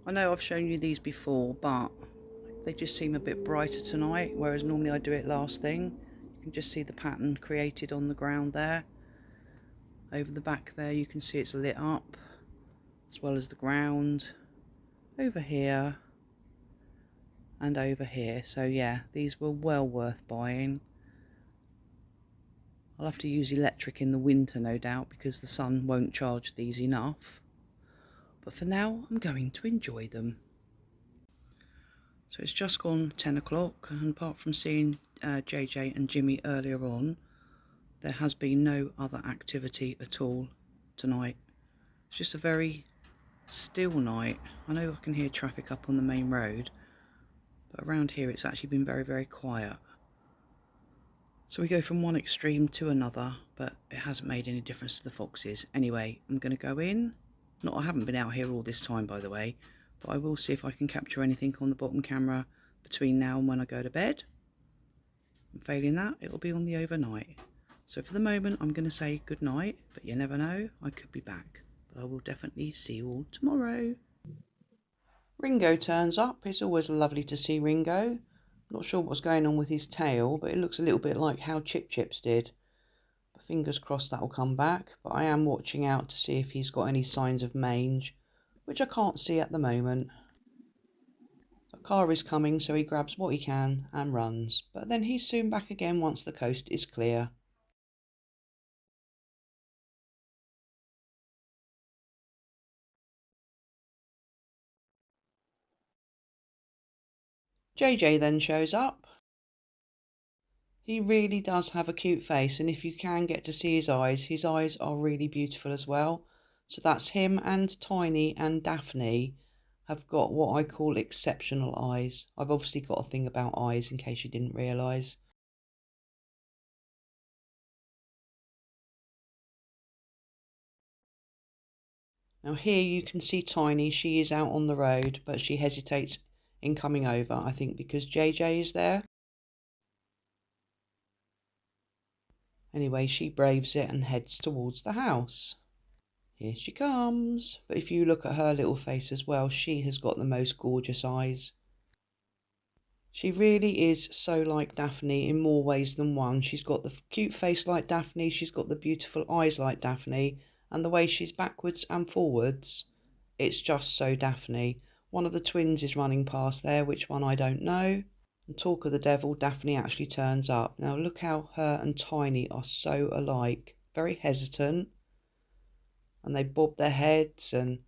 I know I've shown you these before, but they just seem a bit brighter tonight, whereas normally I do it last thing. You can just see the pattern created on the ground there. Over the back there you can see it's lit up, as well as the ground, over here and over here. So yeah, these were well worth buying. I'll have to use electric in the winter, no doubt, because the sun won't charge these enough. But for now, I'm going to enjoy them. So it's just gone 10 o'clock, and apart from seeing JJ and Jimmy earlier on, there has been no other activity at all tonight. It's just a very still night. I know I can hear traffic up on the main road, but around here it's actually been very, very quiet. So we go from one extreme to another, but it hasn't made any difference to the foxes. Anyway, I'm going to go in. I haven't been out here all this time, by the way, but I will see if I can capture anything on the bottom camera between now and when I go to bed. And failing that, it'll be on the overnight. So for the moment, I'm going to say good night, but you never know, I could be back. But I will definitely see you all tomorrow. Ringo turns up. It's always lovely to see Ringo. Not sure what's going on with his tail, but it looks a little bit like how Chip Chips did. But fingers crossed that'll come back. But I am watching out to see if he's got any signs of mange, which I can't see at the moment. A car is coming, so he grabs what he can and runs. But then he's soon back again once the coast is clear. JJ then shows up. He really does have a cute face, and if you can get to see his eyes are really beautiful as well. So that's him, and Tiny and Daphne have got what I call exceptional eyes. I've obviously got a thing about eyes in case you didn't realise. Now here you can see Tiny. She is out on the road, but she hesitates in coming over, I think because JJ is there. Anyway, she braves it and heads towards the house. Here she comes. But if you look at her little face as well, she has got the most gorgeous eyes. She really is so like Daphne in more ways than one. She's got the cute face like Daphne, she's got the beautiful eyes like Daphne, and the way she's backwards and forwards, it's just so Daphne. One of the twins is running past there, which one I don't know. And talk of the devil, Daphne actually turns up. Now look how her and Tiny are so alike. Very hesitant, and they bob their heads, and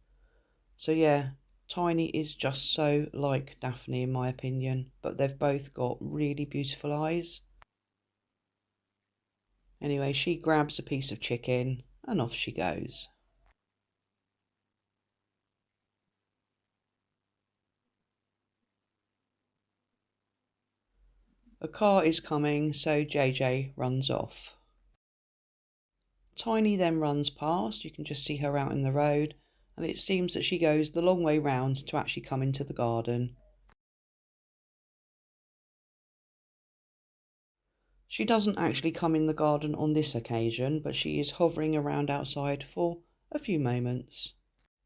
so yeah, Tiny is just so like Daphne in my opinion, but they've both got really beautiful eyes. Anyway, she grabs a piece of chicken and off she goes. A car is coming, so JJ runs off. Tiny then runs past. You can just see her out in the road, and it seems that she goes the long way round to actually come into the garden. She doesn't actually come in the garden on this occasion, but she is hovering around outside for a few moments.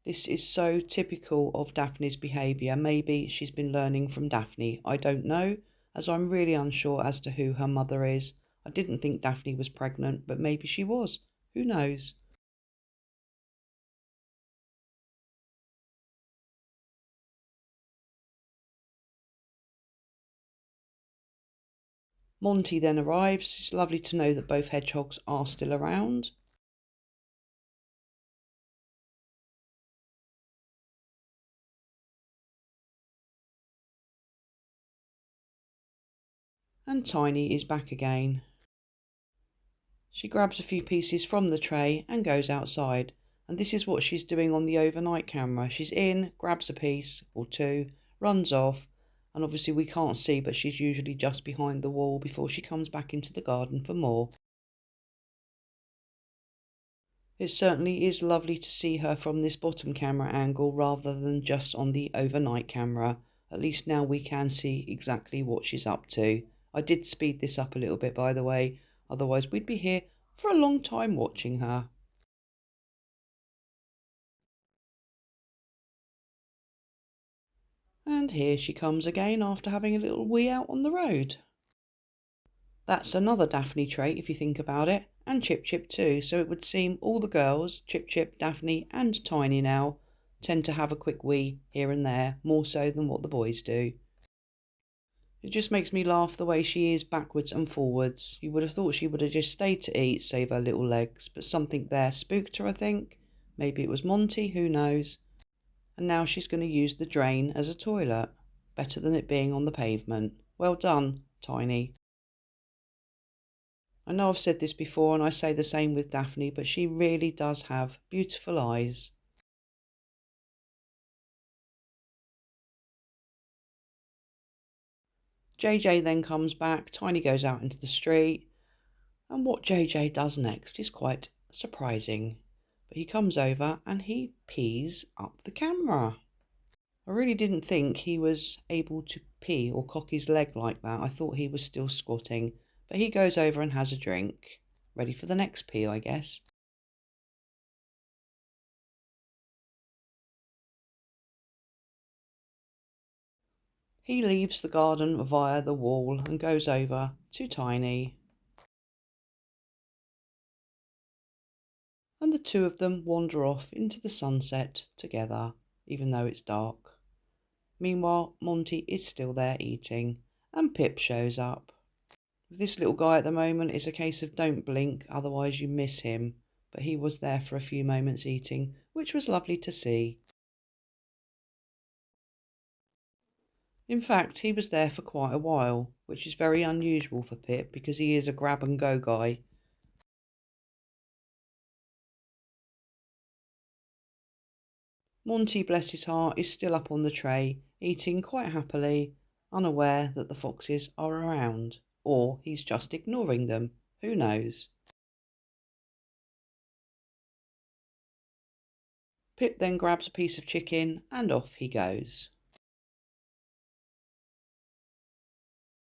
This is so typical of Daphne's behaviour. Maybe she's been learning from Daphne. I don't know, as I'm really unsure as to who her mother is. I didn't think Daphne was pregnant, but maybe she was. Who knows? Monty then arrives. It's lovely to know that both hedgehogs are still around. And Tiny is back again. She grabs a few pieces from the tray and goes outside. And this is what she's doing on the overnight camera. She's in, grabs a piece or two, runs off, and obviously we can't see, but she's usually just behind the wall before she comes back into the garden for more. It certainly is lovely to see her from this bottom camera angle rather than just on the overnight camera. At least now we can see exactly what she's up to. I did speed this up a little bit, by the way, otherwise we'd be here for a long time watching her. And here she comes again after having a little wee out on the road. That's another Daphne trait if you think about it, and Chip Chip too, so it would seem all the girls, Chip Chip, Daphne and Tiny now, tend to have a quick wee here and there, more so than what the boys do. It just makes me laugh the way she is backwards and forwards. You would have thought she would have just stayed to eat, save her little legs, but something there spooked her, I think. Maybe it was Monty, who knows. And now she's going to use the drain as a toilet. Better than it being on the pavement. Well done, Tiny. I know I've said this before and I say the same with Daphne, but she really does have beautiful eyes. JJ then comes back, Tiny goes out into the street, and what JJ does next is quite surprising. But he comes over and he pees up the camera. I really didn't think he was able to pee or cock his leg like that. I thought he was still squatting, but he goes over and has a drink. Ready for the next pee, I guess. He leaves the garden via the wall and goes over to Tiny. And the two of them wander off into the sunset together, even though it's dark. Meanwhile, Monty is still there eating, and Pip shows up. With this little guy at the moment, it's a case of don't blink, otherwise you miss him. But he was there for a few moments eating, which was lovely to see. In fact, he was there for quite a while, which is very unusual for Pip because he is a grab and go guy. Monty, bless his heart, is still up on the tray, eating quite happily, unaware that the foxes are around, or he's just ignoring them. Who knows? Pip then grabs a piece of chicken and off he goes.